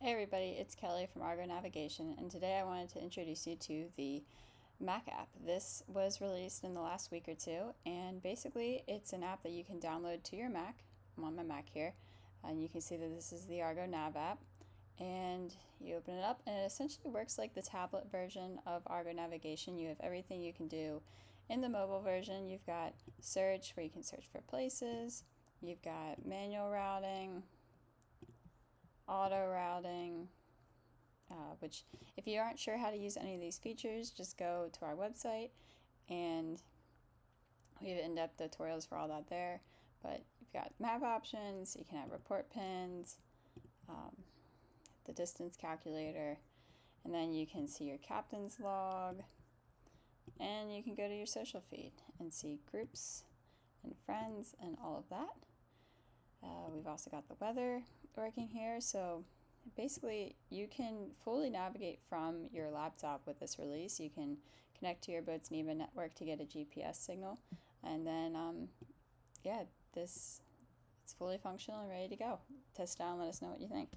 Hey everybody, it's Kelly from Argo Navigation, and today I wanted to introduce you to the Mac app. This was released in the last week or two, and basically it's an app that you can download to your Mac. I'm on my Mac here, and you can see that this is the Argo Nav app. And you open it up, and it essentially works like the tablet version of Argo Navigation. You have everything you can do in the mobile version. You've got search, where you can search for places. You've got manual routing, auto routing, which if you aren't sure how to use any of these features, just go to our website and we have in-depth tutorials for all that there. But you've got map options, you can have report pins, the distance calculator, and then you can see your captain's log, and you can go to your social feed and see groups and friends and all of that. We've also got the weather working here, so basically you can fully navigate from your laptop with this release. You can connect to your boat's NEMA network to get a GPS signal, and then it's fully functional and ready to go. Test it out and let us know what you think.